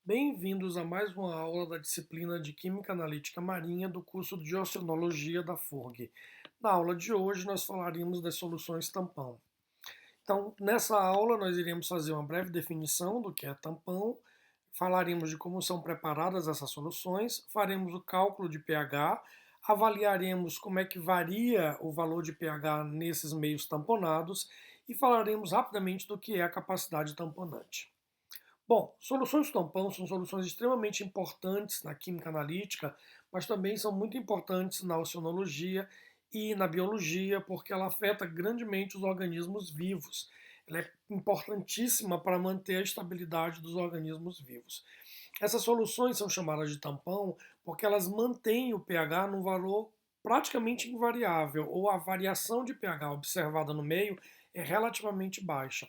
Bem-vindos a mais uma aula da disciplina de Química Analítica Marinha do curso de Oceanologia da FURG. Na aula de hoje, nós falaremos das soluções tampão. Então, nessa aula, nós iremos fazer uma breve definição do que é tampão, falaremos de como são preparadas essas soluções, faremos o cálculo de pH, avaliaremos como é que varia o valor de pH nesses meios tamponados e falaremos rapidamente do que é a capacidade tamponante. Bom, soluções tampão são soluções extremamente importantes na química analítica, mas também são muito importantes na oceanologia e na biologia, porque ela afeta grandemente os organismos vivos. Ela é importantíssima para manter a estabilidade dos organismos vivos. Essas soluções são chamadas de tampão porque elas mantêm o pH num valor praticamente invariável, ou a variação de pH observada no meio é relativamente baixa.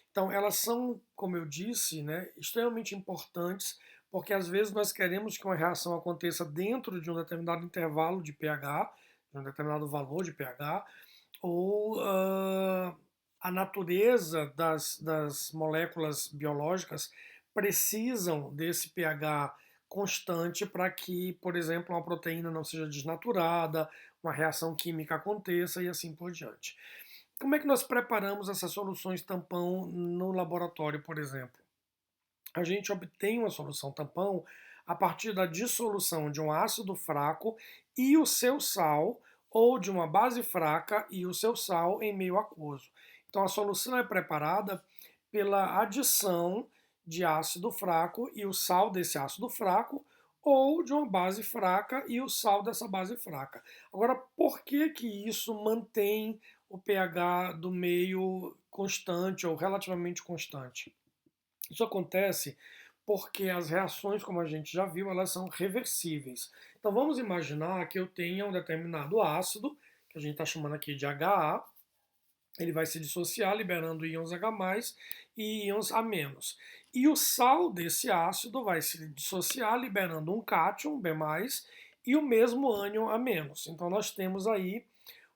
Então, elas são, como eu disse, né, extremamente importantes, porque às vezes nós queremos que uma reação aconteça dentro de um determinado intervalo de pH, de um determinado valor de pH, ou a natureza das moléculas biológicas precisam desse pH constante para que, por exemplo, uma proteína não seja desnaturada, uma reação química aconteça e assim por diante. Como é que nós preparamos essas soluções tampão no laboratório, por exemplo? A gente obtém uma solução tampão a partir da dissolução de um ácido fraco e o seu sal, ou de uma base fraca e o seu sal em meio aquoso. Então a solução é preparada pela adição de ácido fraco e o sal desse ácido fraco, ou de uma base fraca e o sal dessa base fraca. Agora, por que que isso mantém o pH do meio constante ou relativamente constante? Isso acontece porque as reações, como a gente já viu, elas são reversíveis. Então vamos imaginar que eu tenha um determinado ácido, que a gente está chamando aqui de HA, ele vai se dissociar liberando íons H+, e íons A-. E o sal desse ácido vai se dissociar liberando um cátion, B+, e o mesmo ânion A-. Então nós temos aí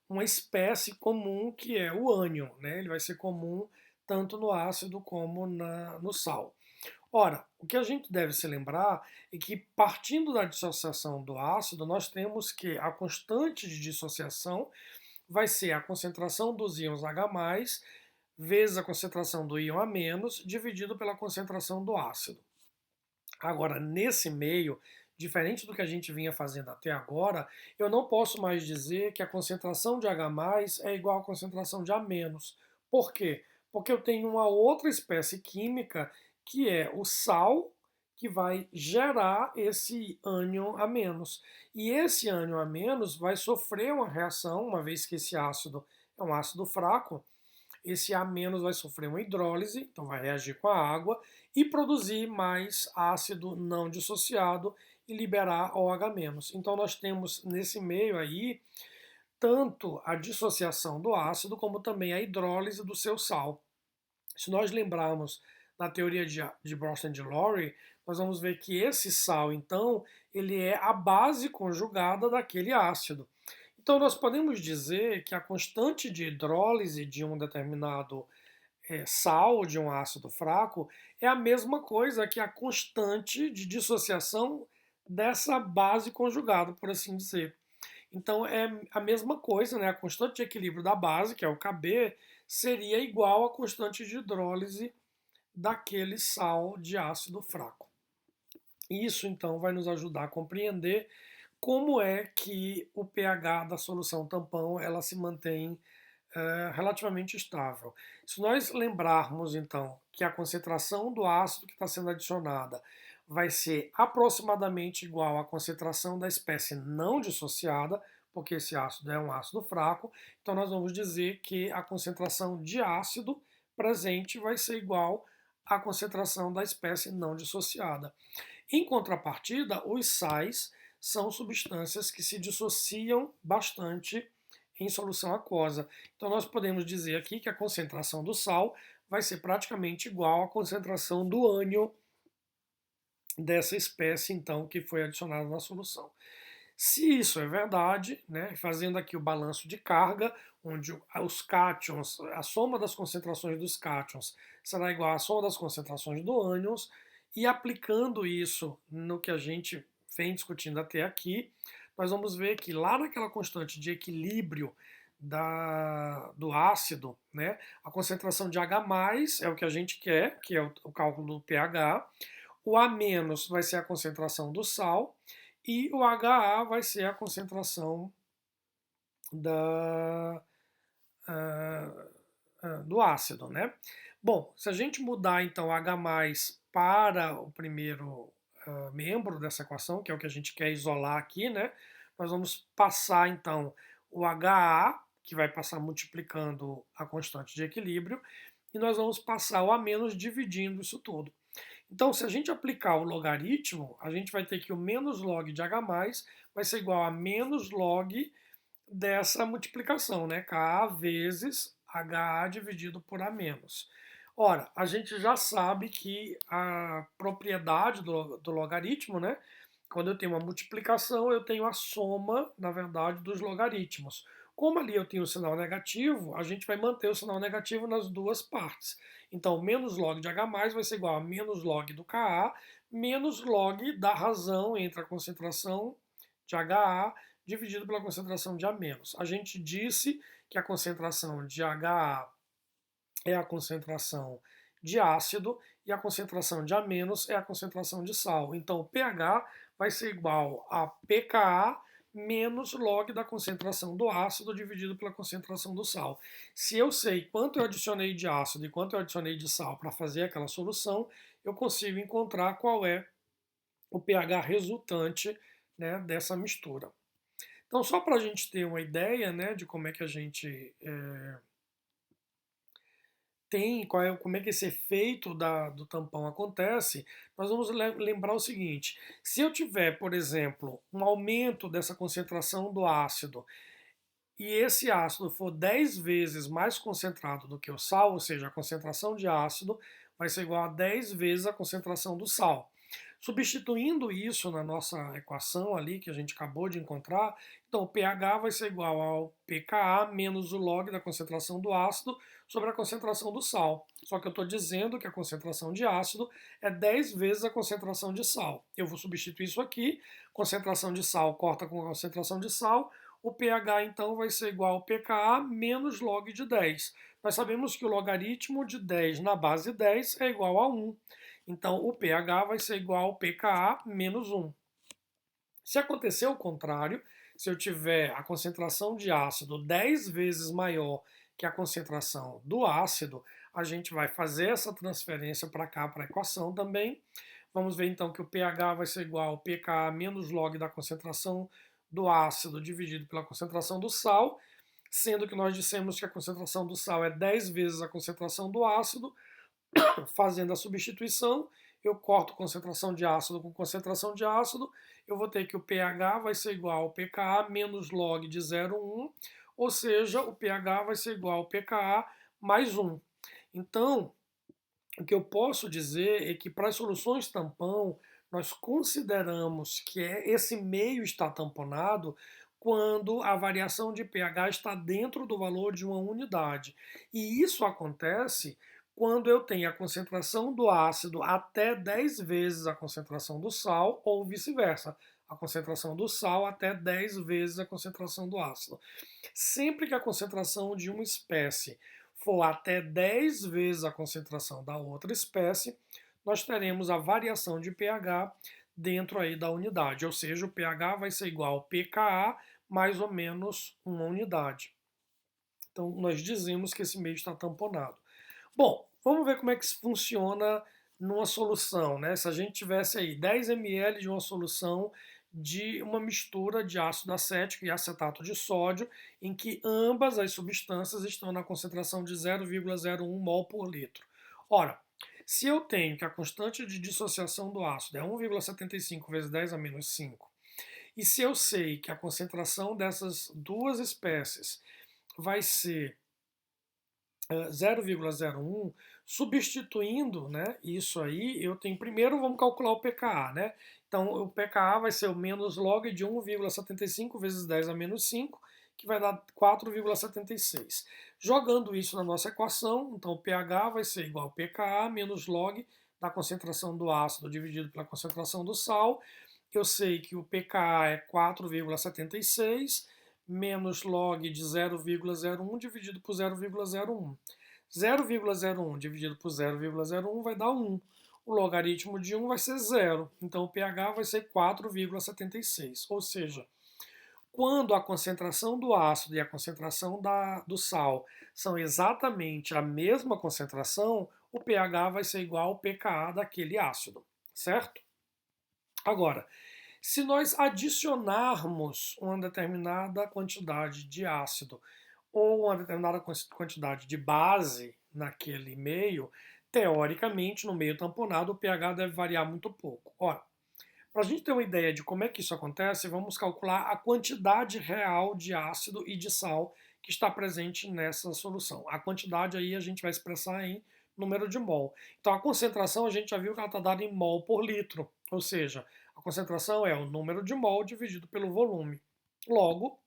uma espécie comum que é o ânion, né? Ele vai ser comum tanto no ácido como no sal. Ora, o que a gente deve se lembrar é que, partindo da dissociação do ácido, nós temos que a constante de dissociação vai ser a concentração dos íons H+, vezes a concentração do íon A-, dividido pela concentração do ácido. Agora, nesse meio, diferente do que a gente vinha fazendo até agora, eu não posso mais dizer que a concentração de H+ é igual à concentração de A-. Por quê? Porque eu tenho uma outra espécie química que é o sal, que vai gerar esse ânion A-. E esse ânion A- vai sofrer uma reação, uma vez que esse ácido é um ácido fraco, esse A- vai sofrer uma hidrólise, então vai reagir com a água e produzir mais ácido não dissociado e liberar OH-. Então nós temos nesse meio aí tanto a dissociação do ácido como também a hidrólise do seu sal. Se nós lembrarmos da teoria de Bronsted de Lowry, nós vamos ver que esse sal, então, ele é a base conjugada daquele ácido. Então, nós podemos dizer que a constante de hidrólise de um determinado sal, de um ácido fraco, é a mesma coisa que a constante de dissociação dessa base conjugada, por assim dizer. Então, é a mesma coisa, né? A constante de equilíbrio da base, que é o Kb, seria igual à constante de hidrólise daquele sal de ácido fraco. Isso, então, vai nos ajudar a compreender como é que o pH da solução tampão ela se mantém relativamente estável. Se nós lembrarmos, então, que a concentração do ácido que está sendo adicionada vai ser aproximadamente igual à concentração da espécie não dissociada, porque esse ácido é um ácido fraco, então nós vamos dizer que a concentração de ácido presente vai ser igual à concentração da espécie não dissociada. Em contrapartida, os sais são substâncias que se dissociam bastante em solução aquosa. Então nós podemos dizer aqui que a concentração do sal vai ser praticamente igual à concentração do ânion dessa espécie então que foi adicionada na solução. Se isso é verdade, né, fazendo aqui o balanço de carga, onde os cátions, a soma das concentrações dos cátions será igual à soma das concentrações do ânions, E aplicando isso no que a gente vem discutindo até aqui, nós vamos ver que lá naquela constante de equilíbrio do ácido, né, a concentração de H+, é o que a gente quer, que é o cálculo do pH, o A- vai ser a concentração do sal, e o HA vai ser a concentração da, do ácido, né? Bom, se a gente mudar então H+ para o primeiro membro dessa equação, que é o que a gente quer isolar aqui, né? Nós vamos passar então o HA, que vai passar multiplicando a constante de equilíbrio, e nós vamos passar o A- dividindo isso tudo. Então, se a gente aplicar o logaritmo, a gente vai ter que o menos log de H+ vai ser igual a menos log dessa multiplicação, né? Ka vezes Ha dividido por A menos. Ora, a gente já sabe que a propriedade do logaritmo, né? Quando eu tenho uma multiplicação, eu tenho a soma, na verdade, dos logaritmos. Como ali eu tenho o sinal negativo, a gente vai manter o sinal negativo nas duas partes. Então, menos log de H+, vai ser igual a menos log do Ka, menos log da razão entre a concentração de Ha dividido pela concentração de A-. A gente disse que a concentração de HA é a concentração de ácido e a concentração de A- é a concentração de sal. Então, o pH vai ser igual a pKa menos log da concentração do ácido dividido pela concentração do sal. Se eu sei quanto eu adicionei de ácido e quanto eu adicionei de sal para fazer aquela solução, eu consigo encontrar qual é o pH resultante, né, dessa mistura. Então, só para a gente ter uma ideia, né, de como é que a gente tem, como é que esse efeito do tampão acontece, nós vamos lembrar o seguinte: se eu tiver, por exemplo, um aumento dessa concentração do ácido e esse ácido for 10 vezes mais concentrado do que o sal, ou seja, a concentração de ácido vai ser igual a 10 vezes a concentração do sal. Substituindo isso na nossa equação ali que a gente acabou de encontrar, então o pH vai ser igual ao pKa menos o log da concentração do ácido sobre a concentração do sal. Só que eu estou dizendo que a concentração de ácido é 10 vezes a concentração de sal. Eu vou substituir isso aqui, concentração de sal corta com a concentração de sal, o pH então vai ser igual ao pKa menos log de 10. Nós sabemos que o logaritmo de 10 na base 10 é igual a 1. Então, o pH vai ser igual ao pKa menos 1. Se acontecer o contrário, se eu tiver a concentração de ácido 10 vezes maior que a concentração do ácido, a gente vai fazer essa transferência para cá, para a equação também. Vamos ver então que o pH vai ser igual ao pKa menos log da concentração do ácido dividido pela concentração do sal, sendo que nós dissemos que a concentração do sal é 10 vezes a concentração do ácido. Fazendo a substituição, eu corto concentração de ácido com concentração de ácido, eu vou ter que o pH vai ser igual ao pKa menos log de 0,1, ou seja, o pH vai ser igual ao pKa mais 1. Então, o que eu posso dizer é que para as soluções tampão, nós consideramos que esse meio está tamponado quando a variação de pH está dentro do valor de uma unidade. E isso acontece quando eu tenho a concentração do ácido até 10 vezes a concentração do sal, ou vice-versa, a concentração do sal até 10 vezes a concentração do ácido. Sempre que a concentração de uma espécie for até 10 vezes a concentração da outra espécie, nós teremos a variação de pH dentro aí da unidade, ou seja, o pH vai ser igual ao pKa mais ou menos uma unidade. Então, nós dizemos que esse meio está tamponado. Bom, vamos ver como é que isso funciona numa solução, né? Se a gente tivesse aí 10 ml de uma solução de uma mistura de ácido acético e acetato de sódio, em que ambas as substâncias estão na concentração de 0,01 mol por litro. Ora, se eu tenho que a constante de dissociação do ácido é 1,75 vezes 10 a menos 5, e se eu sei que a concentração dessas duas espécies vai ser 0,01, substituindo, né, isso aí, eu tenho primeiro, vamos calcular o pKa, né? Então o pKa vai ser o menos log de 1,75 vezes 10 a menos 5, que vai dar 4,76. Jogando isso na nossa equação, então o pH vai ser igual a pKa menos log da concentração do ácido dividido pela concentração do sal. Eu sei que o pKa é 4,76 menos log de 0,01 dividido por 0,01. 0,01 dividido por 0,01 vai dar 1. O logaritmo de 1 vai ser 0. Então o pH vai ser 4,76. Ou seja, quando a concentração do ácido e a concentração do sal são exatamente a mesma concentração, o pH vai ser igual ao pKa daquele ácido, certo? Agora, se nós adicionarmos uma determinada quantidade de ácido ou uma determinada quantidade de base naquele meio, teoricamente, no meio tamponado, o pH deve variar muito pouco. Ora, para a gente ter uma ideia de como é que isso acontece, vamos calcular a quantidade real de ácido e de sal que está presente nessa solução. A quantidade aí a gente vai expressar em número de mol. Então a concentração a gente já viu que ela está dada em mol por litro, ou seja, a concentração é o número de mol dividido pelo volume. Logo,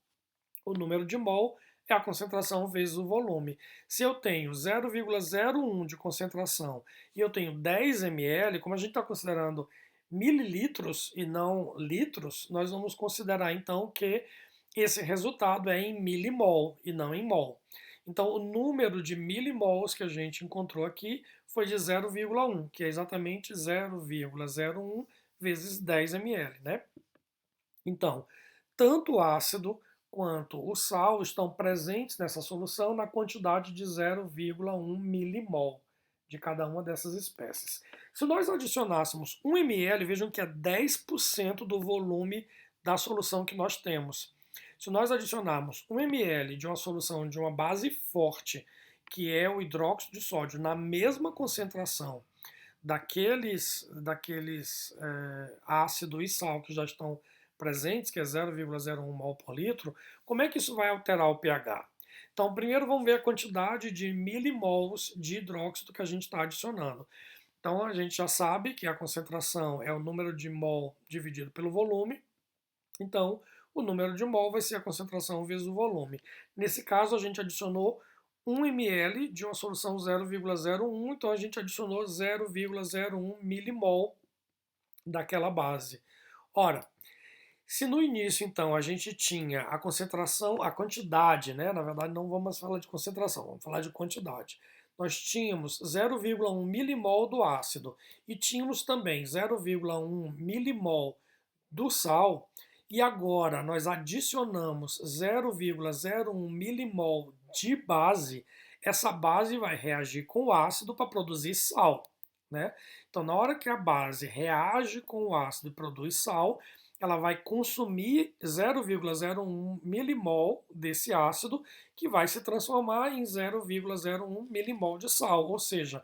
o número de mol é a concentração vezes o volume. Se eu tenho 0,01 de concentração e eu tenho 10 ml, como a gente está considerando mililitros e não litros, nós vamos considerar então que esse resultado é em milimol e não em mol. Então, o número de milimols que a gente encontrou aqui foi de 0,1, que é exatamente 0,01 vezes 10 ml, né? Então, tanto o ácido quanto o sal estão presentes nessa solução na quantidade de 0,1 milimol de cada uma dessas espécies. Se nós adicionássemos 1 ml, vejam que é 10% do volume da solução que nós temos. Se nós adicionarmos 1 ml de uma solução de uma base forte, que é o hidróxido de sódio, na mesma concentração daqueles ácido e sal que já estão presentes, que é 0,01 mol por litro, como é que isso vai alterar o pH? Então, primeiro vamos ver a quantidade de milimols de hidróxido que a gente está adicionando. Então, a gente já sabe que a concentração é o número de mol dividido pelo volume. Então, o número de mol vai ser a concentração vezes o volume. Nesse caso, a gente adicionou 1 ml de uma solução 0,01, então a gente adicionou 0,01 milimol daquela base. Ora, se no início, então, a gente tinha a concentração, a quantidade, né? Na verdade, não vamos falar de concentração, vamos falar de quantidade. Nós tínhamos 0,1 milimol do ácido e tínhamos também 0,1 milimol do sal, e agora nós adicionamos 0,01 milimol de base, essa base vai reagir com o ácido para produzir sal, né? Então, na hora que a base reage com o ácido e produz sal, ela vai consumir 0,01 milimol desse ácido, que vai se transformar em 0,01 milimol de sal. Ou seja,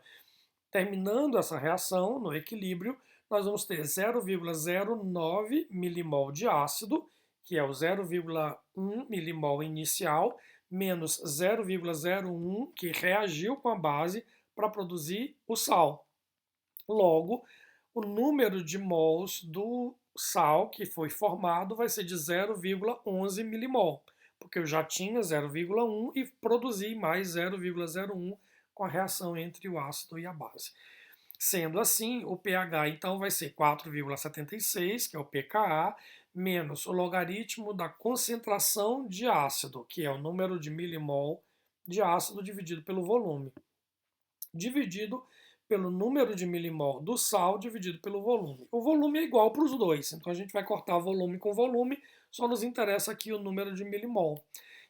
terminando essa reação no equilíbrio, nós vamos ter 0,09 milimol de ácido, que é o 0,1 milimol inicial, menos 0,01 que reagiu com a base para produzir o sal. Logo, o número de mols do sal que foi formado vai ser de 0,11 milimol, porque eu já tinha 0,1 e produzi mais 0,01 com a reação entre o ácido e a base. Sendo assim, o pH então vai ser 4,76, que é o pKa, menos o logaritmo da concentração de ácido, que é o número de milimol de ácido dividido pelo volume, dividido pelo número de milimol do sal dividido pelo volume. O volume é igual para os dois, então a gente vai cortar volume com volume, só nos interessa aqui o número de milimol.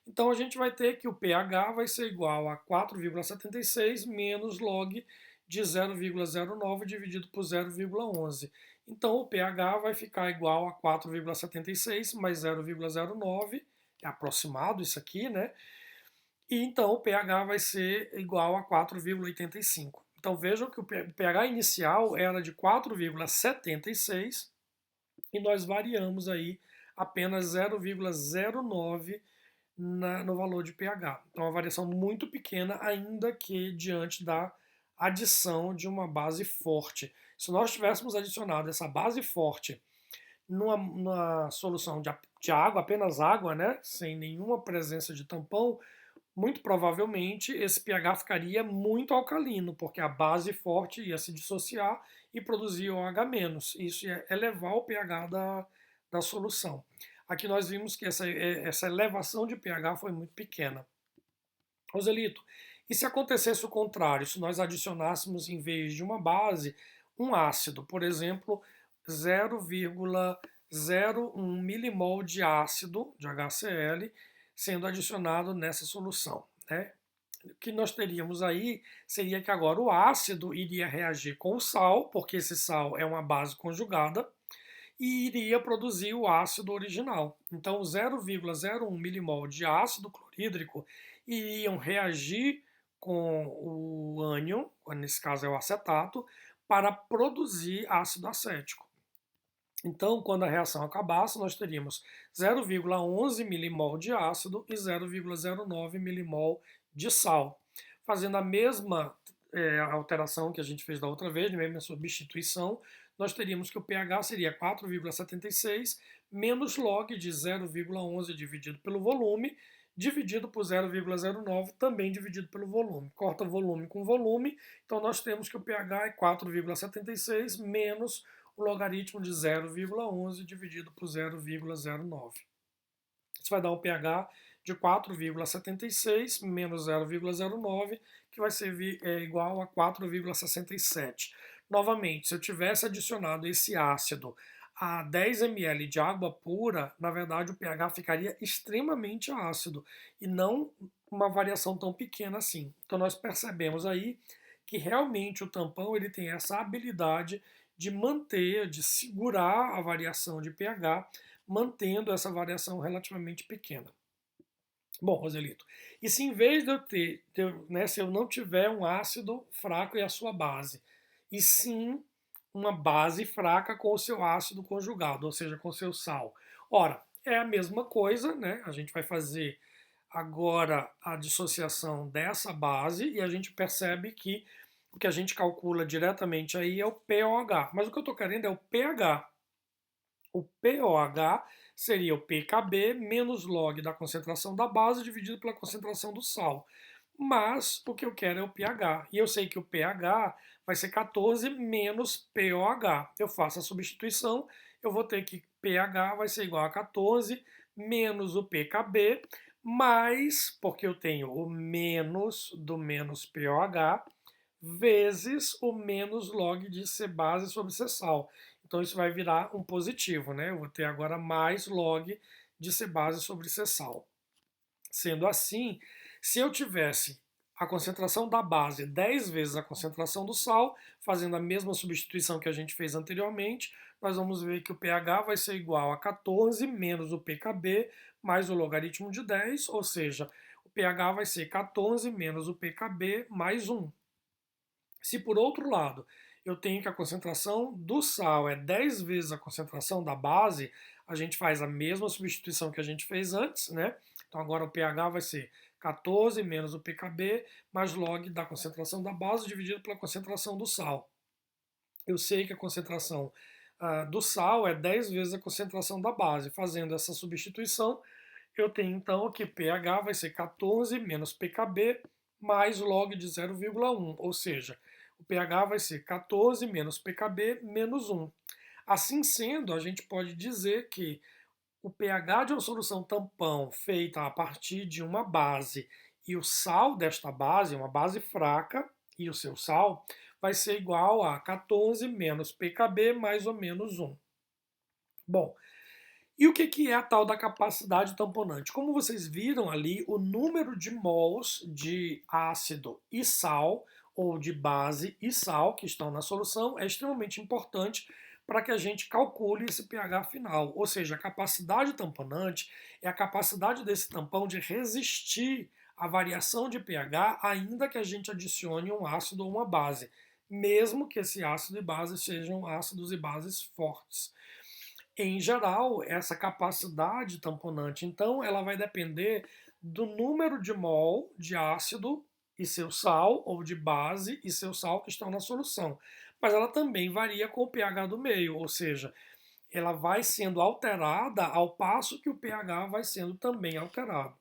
Então a gente vai ter que o pH vai ser igual a 4,76 menos log de 0,09 dividido por 0,11. Então o pH vai ficar igual a 4,76 mais 0,09, é aproximado isso aqui, né? E então o pH vai ser igual a 4,85. Então vejam que o pH inicial era de 4,76 e nós variamos aí apenas 0,09 no valor de pH. Então é uma variação muito pequena, ainda que diante da adição de uma base forte. Se nós tivéssemos adicionado essa base forte numa solução de água, apenas água, né, sem nenhuma presença de tampão, muito provavelmente esse pH ficaria muito alcalino, porque a base forte ia se dissociar e produzir OH-. Isso ia elevar o pH da solução. Aqui nós vimos que essa elevação de pH foi muito pequena. Roselito, e se acontecesse o contrário, se nós adicionássemos em vez de uma base, um ácido, por exemplo, 0,01 milimol de ácido, de HCl, sendo adicionado nessa solução, né? O que nós teríamos aí seria que agora o ácido iria reagir com o sal, porque esse sal é uma base conjugada, e iria produzir o ácido original. Então, 0,01 milimol de ácido clorídrico iriam reagir com o ânion, nesse caso é o acetato, para produzir ácido acético. Então, quando a reação acabasse, nós teríamos 0,11 milimol de ácido e 0,09 milimol de sal, fazendo a mesma alteração que a gente fez da outra vez, a mesma substituição. Nós teríamos que o pH seria 4,76 menos log de 0,11 dividido pelo volume, dividido por 0,09 também dividido pelo volume. Corta volume com volume, então nós temos que o pH é 4,76 menos o logaritmo de 0,11 dividido por 0,09. Isso vai dar um pH de 4,76 menos 0,09, que vai ser igual a 4,67. Novamente, se eu tivesse adicionado esse ácido a 10 ml de água pura, na verdade o pH ficaria extremamente ácido e não uma variação tão pequena assim. Então nós percebemos aí que realmente o tampão ele tem essa habilidade de manter, de segurar a variação de pH, mantendo essa variação relativamente pequena. Bom, Roselito, e se em vez de eu ter, se eu não tiver um ácido fraco e a sua base, e sim uma base fraca com o seu ácido conjugado, ou seja, com o seu sal. Ora, é a mesma coisa, né? A gente vai fazer agora a dissociação dessa base e a gente percebe que o que a gente calcula diretamente aí é o pOH. Mas o que eu estou querendo é o pH. O pOH seria o pKb menos log da concentração da base dividido pela concentração do sal. Mas o que eu quero é o pH. E eu sei que o pH vai ser 14 menos pOH. Eu faço a substituição, eu vou ter que pH vai ser igual a 14 menos o pKb, mais, porque eu tenho o menos do menos pOH, vezes o menos log de C base sobre C sal. Então isso vai virar um positivo, né? Eu vou ter agora mais log de C base sobre C sal. Sendo assim, se eu tivesse a concentração da base 10 vezes a concentração do sal, fazendo a mesma substituição que a gente fez anteriormente, nós vamos ver que o pH vai ser igual a 14 menos o pKb mais o logaritmo de 10, ou seja, o pH vai ser 14 menos o pKb mais 1. Se por outro lado eu tenho que a concentração do sal é 10 vezes a concentração da base, a gente faz a mesma substituição que a gente fez antes, né? Então agora o pH vai ser 14 menos o pKb mais log da concentração da base dividido pela concentração do sal. Eu sei que a concentração do sal é 10 vezes a concentração da base. Fazendo essa substituição, eu tenho então que pH vai ser 14 menos pKb mais log de 0,1, ou seja, o pH vai ser 14 menos pKb menos 1. Assim sendo, a gente pode dizer que o pH de uma solução tampão feita a partir de uma base e o sal desta base, uma base fraca, e o seu sal, vai ser igual a 14 menos pKb mais ou menos 1. Bom, e o que é a tal da capacidade tamponante? Como vocês viram ali, o número de mols de ácido e sal, ou de base e sal, que estão na solução, é extremamente importante para que a gente calcule esse pH final. Ou seja, a capacidade tamponante é a capacidade desse tampão de resistir à variação de pH, ainda que a gente adicione um ácido ou uma base, mesmo que esse ácido e base sejam ácidos e bases fortes. Em geral, essa capacidade tamponante, então, ela vai depender do número de mol de ácido e seu sal, ou de base e seu sal que estão na solução. Mas ela também varia com o pH do meio, ou seja, ela vai sendo alterada ao passo que o pH vai sendo também alterado.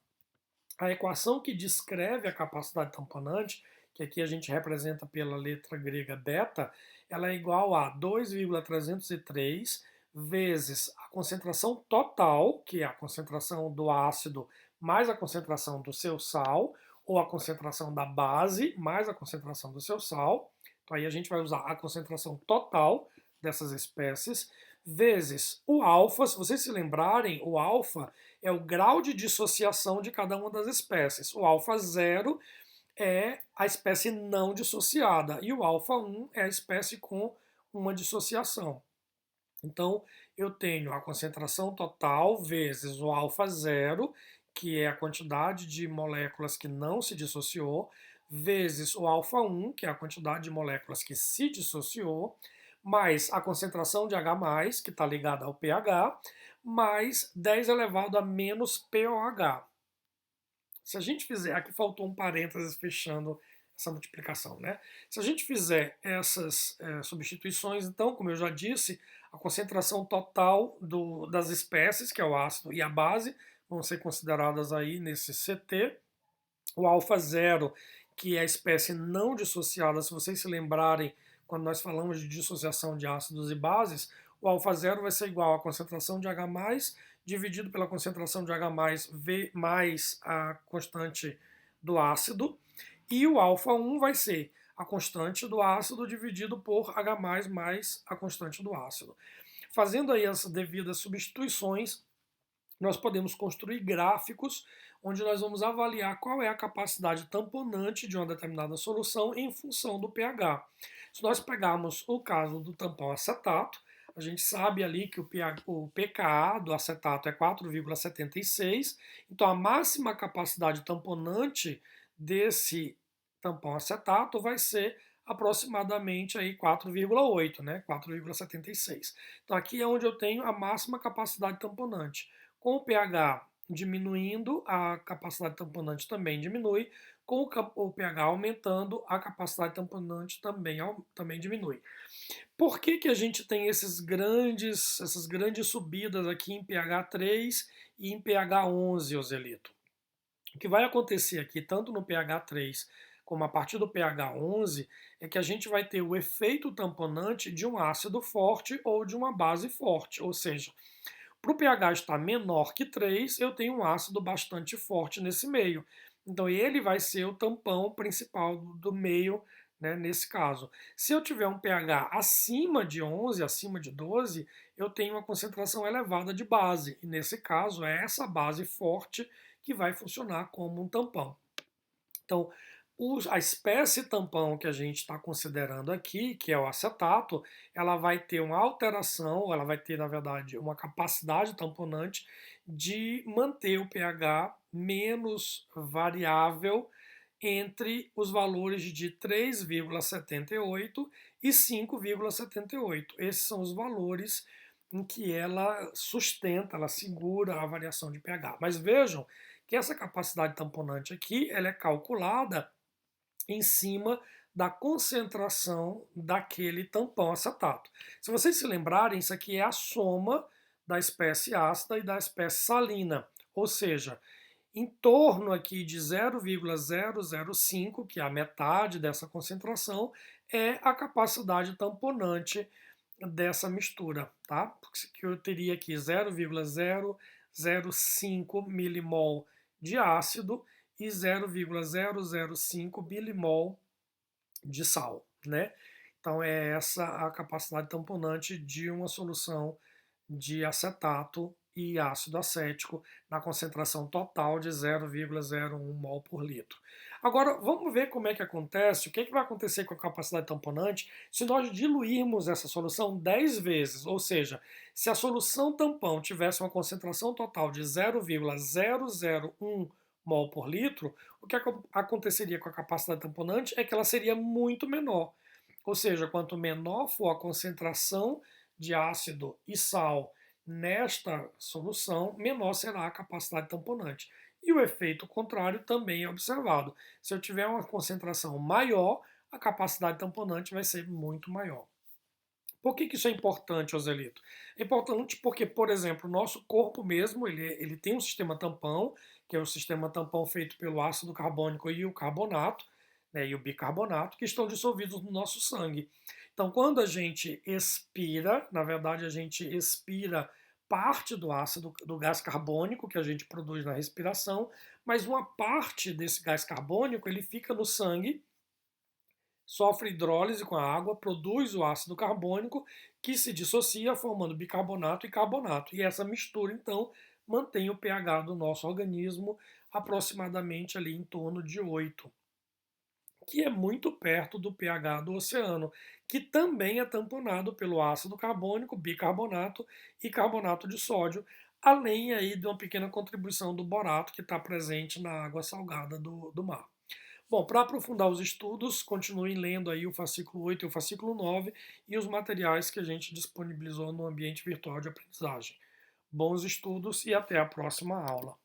A equação que descreve a capacidade tamponante, que aqui a gente representa pela letra grega beta, ela é igual a 2,303 vezes a concentração total, que é a concentração do ácido mais a concentração do seu sal, ou a concentração da base mais a concentração do seu sal. Então aí a gente vai usar a concentração total dessas espécies, vezes o alfa. Se vocês se lembrarem, o alfa é o grau de dissociação de cada uma das espécies. O alfa 0 é a espécie não dissociada e o alfa 1 é a espécie com uma dissociação. Então, eu tenho a concentração total vezes o alfa 0, que é a quantidade de moléculas que não se dissociou, vezes o alfa 1, que é a quantidade de moléculas que se dissociou, mais a concentração de H+, que está ligada ao pH, mais 10 elevado a menos pOH. Se a gente fizer, aqui faltou um parênteses fechando essa multiplicação, né? Se a gente fizer essas substituições, então, como eu já disse, a concentração total das espécies, que é o ácido e a base, vão ser consideradas aí nesse CT. O alfa 0, que é a espécie não dissociada, se vocês se lembrarem, quando nós falamos de dissociação de ácidos e bases, o alfa 0 vai ser igual à concentração de H+, dividido pela concentração de H+, mais a constante do ácido, e o alfa 1 vai ser a constante do ácido dividido por H+, mais a constante do ácido. Fazendo aí as devidas substituições, nós podemos construir gráficos onde nós vamos avaliar qual é a capacidade tamponante de uma determinada solução em função do pH. Se nós pegarmos o caso do tampão acetato, a gente sabe ali que o pKa do acetato é 4,76, então a máxima capacidade tamponante desse tampão acetato vai ser aproximadamente aí 4,8, né? 4,76. Então aqui é onde eu tenho a máxima capacidade tamponante. Com o pH diminuindo, a capacidade tamponante também diminui. Com o pH aumentando, a capacidade tamponante também diminui. Por que a gente tem essas grandes subidas aqui em pH 3 e em pH 11, Ozelito? O que vai acontecer aqui, tanto no pH 3 como a partir do pH 11, é que a gente vai ter o efeito tamponante de um ácido forte ou de uma base forte, ou seja, para o pH estar menor que 3, eu tenho um ácido bastante forte nesse meio. Então ele vai ser o tampão principal do meio, né, nesse caso. Se eu tiver um pH acima de 11, acima de 12, eu tenho uma concentração elevada de base. E nesse caso é essa base forte que vai funcionar como um tampão. Então, a espécie tampão que a gente está considerando aqui, que é o acetato, ela vai ter uma alteração, ela vai ter, na verdade, uma capacidade tamponante de manter o pH menos variável entre os valores de 3,78 e 5,78. Esses são os valores em que ela sustenta, ela segura a variação de pH. Mas vejam que essa capacidade tamponante aqui, ela é calculada em cima da concentração daquele tampão acetato. Se vocês se lembrarem, isso aqui é a soma da espécie ácida e da espécie salina, ou seja, em torno aqui de 0,005, que é a metade dessa concentração, é a capacidade tamponante dessa mistura, tá? Porque eu teria aqui 0,005 milimol de ácido e 0,005 milimol de sal, né? Então é essa a capacidade tamponante de uma solução de acetato e ácido acético na concentração total de 0,01 mol por litro. Agora, vamos ver como é que acontece, o que vai acontecer com a capacidade tamponante se nós diluirmos essa solução 10 vezes, ou seja, se a solução tampão tivesse uma concentração total de 0,001 mol por litro, o que aconteceria com a capacidade tamponante é que ela seria muito menor. Ou seja, quanto menor for a concentração de ácido e sal nesta solução, menor será a capacidade tamponante. E o efeito contrário também é observado. Se eu tiver uma concentração maior, a capacidade tamponante vai ser muito maior. Por que isso é importante, Ozelito? É importante porque, por exemplo, o nosso corpo mesmo, ele tem um sistema tampão, que é o sistema tampão feito pelo ácido carbônico e o carbonato, né, e o bicarbonato, que estão dissolvidos no nosso sangue. Então, quando a gente expira, na verdade, a gente expira parte do ácido, do gás carbônico que a gente produz na respiração, mas uma parte desse gás carbônico ele fica no sangue, sofre hidrólise com a água, produz o ácido carbônico que se dissocia formando bicarbonato e carbonato. E essa mistura, então, mantém o pH do nosso organismo aproximadamente ali em torno de 8, que é muito perto do pH do oceano, que também é tamponado pelo ácido carbônico, bicarbonato e carbonato de sódio, além aí de uma pequena contribuição do borato que está presente na água salgada do mar. Bom, para aprofundar os estudos, continuem lendo aí o fascículo 8 e o fascículo 9 e os materiais que a gente disponibilizou no ambiente virtual de aprendizagem. Bons estudos e até a próxima aula.